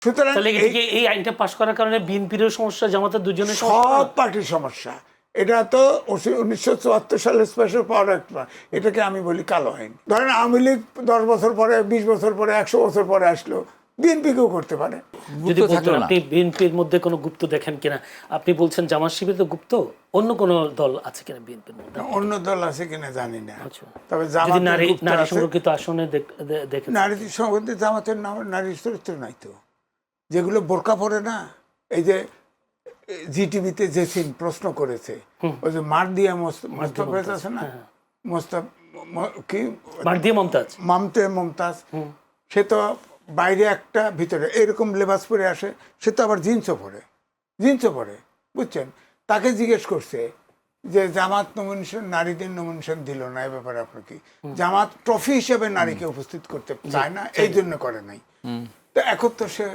সুতরাং এই আইনটা পাশ করার কারণে বিএনপির সমস্যা, জামাতের দুজনের সব পার্টির সমস্যা। এটা তো 1974 সালে স্পেশাল পাওয়ার অ্যাক্ট, এটাকে আমি বলি কালো আইন। ধরেন আওয়ামী লীগ 10 বছর পরে, 20 বছর পরে, 100 বছর পরে আসলো, বিএনপিকেও করতে পারে। যদি আপনি বিএনপির মধ্যে কোনো গুপ্ত দেখেন কিনা, আপনি বলছেন জামাত শিবির তো গুপ্ত, অন্য কোন দল আছে কিনা বিএনপির মধ্যে? অন্য দল আছে কিনা জানি না, তবে নারী সংরক্ষিত আসনে দেখেন, নারী সংরক্ষিত জামাতের নারী চরিত্র নাই তো। যেগুলো বোরকা পরে না, এই যে জিটিভিতে যে সিন প্রশ্ন করেছে, ওই যে মারদিয়া মোস্তাফেজ আছে না, কি মমতাজ, সে তো বাইরে একটা ভিতরে এরকম লেবাস পরে আসে, সে তো আবার জিন্সও পরে, বুঝছেন? তাকে জিজ্ঞেস করছে যে জামাত নমিনেশন, নারীদের নমিনেশন দিল না, এ ব্যাপারে আপনার কি? জামাত ট্রফি হিসেবে নারীকে উপস্থিত করতে চায় না, এই জন্য করে নাই। তো এখন তো সে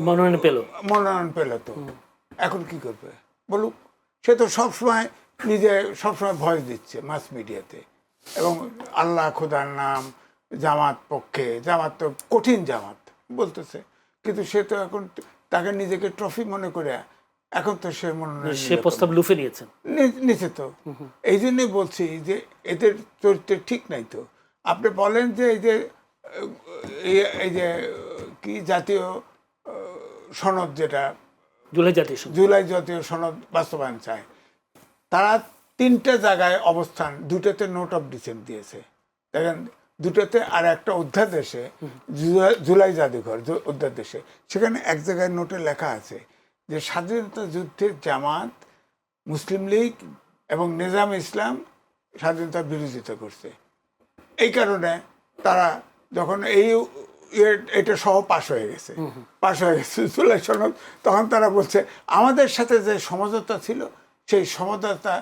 মনোনয়ন পেল, তো এখন কি করবে বলুক? সে তো সবসময় সবসময় ভয়েস দিচ্ছে মাস মিডিয়াতে, এবং আল্লাহ খোদার নাম, জামাত পক্ষে, জামাত তো কঠিন জামাত বলতেছে, কিন্তু সে তো এখন তাকে নিজেকে ট্রফি মনে করে এখন তো সে প্রস্তাব লুফে নিচে তো। এই জন্যই বলছি যে এদের চরিত্র ঠিক নাই। তো আপনি বলেন যে এই যে কি জাতীয় সনদ, যেটা জুলাই জাতীয় সনদ বাস্তবায়ন চায়, তারা 3টে জায়গায় অবস্থান, 2টোতে নোট অফ ডিসেন্ট দিয়েছে দেখেন, 2টোতে, আর একটা অধ্যাদেশে, জুলাই জাদুঘর অধ্যাদেশে, সেখানে এক জায়গায় নোটে লেখা আছে যে স্বাধীনতা যুদ্ধের জামাত, মুসলিম লীগ এবং নিজাম ইসলাম স্বাধীনতার বিরোধিতা করছে। এই কারণে তারা যখন এটা সহ পাশ হয়ে গেছে জুলাই সনদ, তখন তারা বলছে আমাদের সাথে যে সমঝোতা ছিল সেই সমঝোতা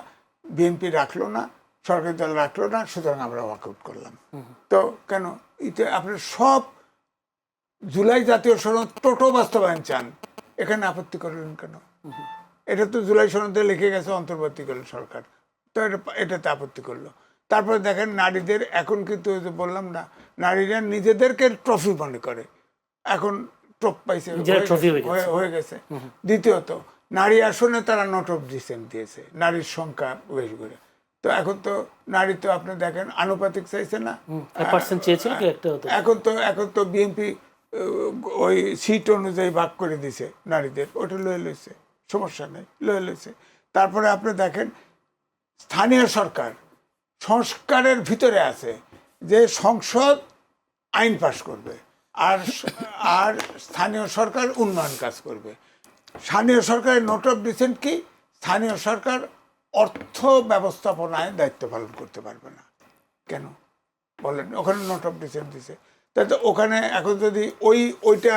বিএনপি রাখলো না, সরকারি দল রাখলো না, সুতরাং আমরা ওয়াকআউট করলাম। তো কেন এতে আপনার সব জুলাই জাতীয় সনদ টোটো বাস্তবায়ন চান, এখানে আপত্তি করলেন কেন? এটা তো জুলাই সনদে লিখে গেছে অন্তর্বর্তীকালীন সরকার, তো এটাতে আপত্তি করলো। তারপরে দেখেন নারীদের এখন কিন্তু বললাম না, নারীরা নিজেদেরকে ট্রফি মনে করে, এখন টপ পাইছে, হয়ে গেছে। দ্বিতীয়ত, নারী আসনে তারা নোট অফ ডিসেন্ট দিয়েছে, নারীর সংখ্যা বেশি করে। তো এখন তো নারী তো আপনি দেখেন আনুপাতিক চাইছে না, এখন তো বিএনপি ওই সিট অনুযায়ী ভাগ করে দিছে নারীদের, ওটা লয়ে লইছে, সমস্যা নেই, লয়ে লইছে। তারপরে আপনি দেখেন স্থানীয় সরকার সংস্কারের ভিতরে আছে যে সংসদ আইন পাশ করবে, আর স্থানীয় সরকার উন্নয়ন কাজ করবে। স্থানীয় সরকারের নোট অফ ডিসেন্ট কি? স্থানীয় সরকার অর্থ ব্যবস্থাপনায় দায়িত্ব পালন করতে পারবে না। কেন বলেন? ওখানে নোট অফ ডিসেন্ট দিছে, তাতে ওখানে এখন যদি ওইটা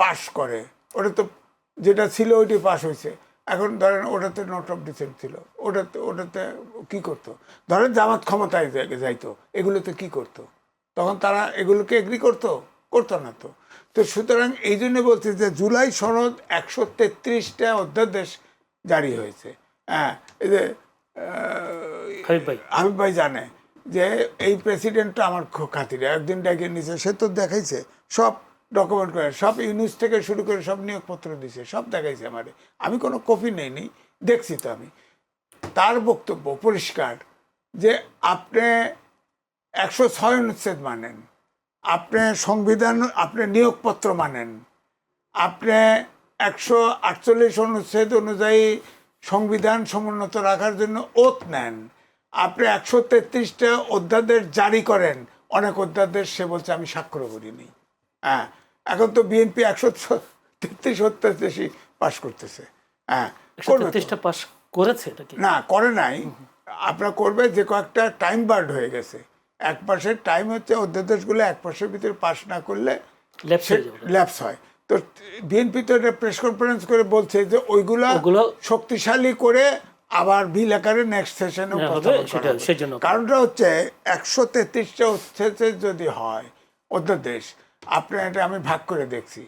পাশ করে, ওটা তো যেটা ছিল ওইটি পাশ হয়েছে, এখন ধরেন ওটাতে নোট অফ ডিসেন্ট ছিল, ওটাতে কি করতো? ধরেন জামাত ক্ষমতায় যাইতো, এগুলোতে কি করতো? তখন তারা এগুলোকে এগ্রি করতো না তো। তো সুতরাং এই জন্য বলছি যে জুলাই সনদ 133টা অধ্যাদেশ জারি হয়েছে। হ্যাঁ, এই যে হাবিব ভাই জানে যে এই প্রেসিডেন্টটা আমার খাতিরে একদিন ডেকে নিছে, সে তো দেখাইছে সব ডকুমেন্ট করে, সব ইউনিস থেকে শুরু করে সব নিয়োগপত্র দিছে, সব দেখাইছে আমারে, আমি কোনো কপি নেইনি, দেখছি তো আমি। তার বক্তব্য পরিষ্কার যে আপনি 106 অনুচ্ছেদ মানেন, আপনি সংবিধান, আপনি নিয়োগপত্র মানেন, আপনি 148 অনুচ্ছেদ অনুযায়ী সংবিধান সমুন্নত রাখার জন্য ওথ নেন, আপনি 133টা অধ্যাদেশ জারি করেন, অনেক অধ্যাদেশ সে বলছে আমি স্বাক্ষর করিনি। হ্যাঁ, এখন তো বিএনপি 133 অধ্যাদেশই পাশ করতেছে। হ্যাঁ, পাশ করেছে না, করে নাই, আপনার করবে যে কয়েকটা টাইম বার্ড হয়ে গেছে। 1 মাসের টাইম হচ্ছে, অধ্যাদেশগুলো 1 মাসের ভিতরে পাশ না করলে ল্যাপস হয়। তো বিএনপি তো এটা প্রেস কনফারেন্স করে বলছে যে ওইগুলো শক্তিশালী করে আবার বিল আকারে নেক্সট সেশনে কারণটা হচ্ছে 133টা অনুচ্ছেদ যদি হয় অধ্যাদেশ, আপনার এটা আমি ভাগ করে দেখছি,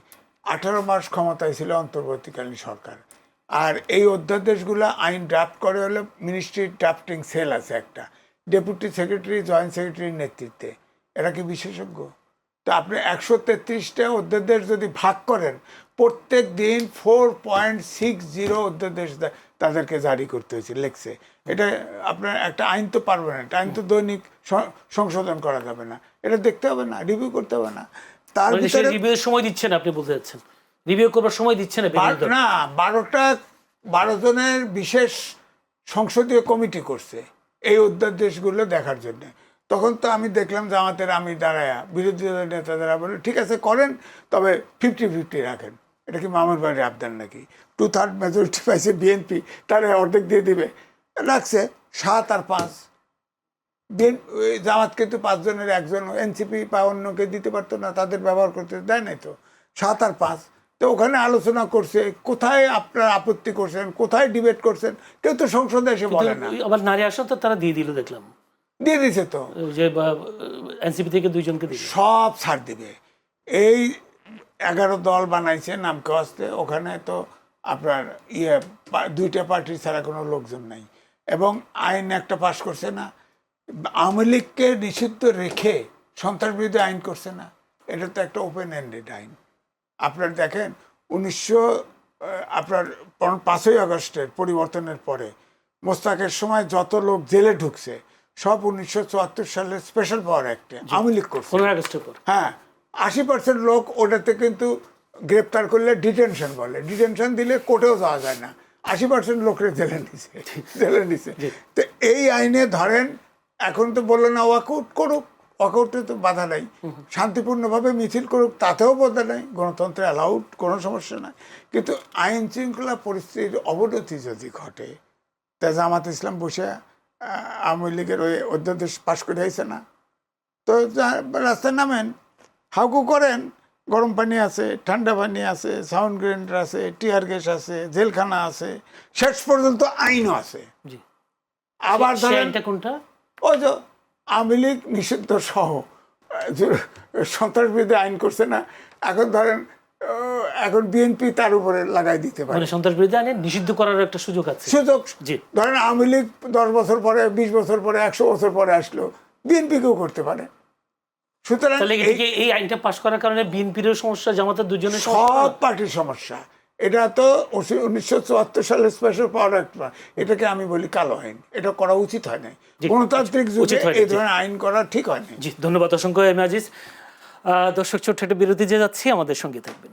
18 মাস ক্ষমতায় ছিল অন্তর্বর্তীকালীন সরকার, আর এই অধ্যাদেশগুলো আইন ড্রাফট করে হলে মিনিস্ট্রি ড্রাফটিং সেল আছে একটা, ডেপুটি সেক্রেটারি, জয়েন্ট সেক্রেটারির নেতৃত্বে। এরা কি বিশেষজ্ঞ? তো আপনি 133টা অধ্যাদেশ যদি ভাগ করেন, প্রত্যেক দিন 4.60 অধ্যাদেশ তাদেরকে জারি করতে হয়েছে, লেখছে। এটা আপনার একটা আইন তো পারমানেন্ট আইন, তো দৈনিক সংশোধন করা যাবে না, এটা দেখতে হবে না, রিভিউ করতে হবে না। তার ভিতরে রিভিউ সময় দিচ্ছেন, আপনি বলতে চাচ্ছেন রিভিউ করবার সময় দিচ্ছে না বিরোধী দল? না, 12 জনের বিশেষ সংসদীয় কমিটি করছে এই অধ্যাদেশগুলো দেখার জন্য। তখন তো আমি দেখলাম জামাতের আমি দাঁড়ায়া, বিরোধী দলের নেতারা বলে ঠিক আছে করেন, তবে 50-50 রাখেন। এটা কি মামুর বাড়ির আবদার নাকি? 2/3 মেজরিটি পাইছে বিএনপি, তারা অর্ধেক দিয়ে দিবে, রাখছে 7 আর 5। জামাত কিন্তু 5 জনের 1 জন এনসিপি বা অন্যকে দিতে পারতো না, তাদের ব্যবহার করতে দেয় নাই তো। 7 আর 5, তো ওখানে আলোচনা করছে, কোথায় আপনারা আপত্তি করছেন, কোথায় ডিবেট করছেন, কেউ তো সংসদে এসে বলে না। আবার নারী আসন তো তারা দিয়ে দিল, দেখলাম দিয়ে দিছে তো, যে এনসিপি থেকে 2 জনকে দিল। সব ছাড় দিবে। এই 11 দল বানাইছে নামকে আসতে, ওখানে তো আপনার 2টা পার্টি ছাড়া কোনো লোকজন নাই, এবং আইন একটা পাশ করছে না, আওয়ামী লীগকে নিষিদ্ধ রেখে সন্ত্রাস বিরোধী আইন করছে না। এটা তো একটা ওপেন এন্ডেড আইন। আপনার দেখেন আপনার 5ই আগস্টের পরিবর্তনের পরে মোস্তাকের সময় যত লোক জেলে ঢুকছে সব 1974 সালের স্পেশাল পাওয়ার অ্যাক্টে আওয়ামী লীগ করছে। 15 আগস্টের পর, হ্যাঁ, 80% লোক ওটাতে কিন্তু গ্রেপ্তার করলে ডিটেনশন বলে, ডিটেনশন দিলে কোর্টেও যাওয়া যায় না, 80% লোকরে জেলে নিছে। তো এই আইনে ধরেন এখন তো বললো না ওয়াকআউট করুক, ওয়াকআউটে তো বাধা নাই, শান্তিপূর্ণভাবে মিছিল করুক, তাতেও বাধা নাই, গণতন্ত্রে অ্যালাউড, কোনো সমস্যা নাই। কিন্তু আইন শৃঙ্খলা পরিস্থিতির অবনতি যদি ঘটে, তা জামাত ইসলাম বসে আওয়ামী লীগের ওই অধ্যাদেশ পাশ করে আইছে না, তো রাস্তায় নামেন, হাউকু করেন, গরম পানি আছে, ঠান্ডা পানি আছে, সাউন্ড গ্রেনেড আছে, টিয়ার গ্যাস আছে, জেলখানা আছে, শেষ পর্যন্ত আইনও আছে। আবার ধরেন কোনটা, ওই যে আওয়ামী লীগ নিষিদ্ধ সহ সন্ত্রাস বিরোধী আইন করছে না, এখন ধরেন এখন বিএনপি তার উপরে লাগাই দিতে পারে, সন্ত্রাস বিরোধী আইন নিষিদ্ধ করার একটা সুযোগ আছে। ধরেন আওয়ামী লীগ 10 বছর পরে, 20 বছর পরে, 100 বছর পরে আসলো, বিএনপিকেও করতে পারে। সুতরাং এই আইনটা পাশ করার কারণে বিএনপির সমস্যা, জামাতের দুজনের সব পার্টির সমস্যা। এটা তো 1974 সালের স্পেশাল পাওয়ার অ্যাক্ট, এটাকে আমি বলি কালো আইন, এটা করা উচিত হয় নাই, গণতান্ত্রিক যুগে এই ধরনের আইন করা ঠিক হয় না। জি, ধন্যবাদ অসংখ্য এম আজিজ। দর্শক, ছোট্ট একটা বিরতি যে যাচ্ছি, আমাদের সঙ্গে থাকবেন।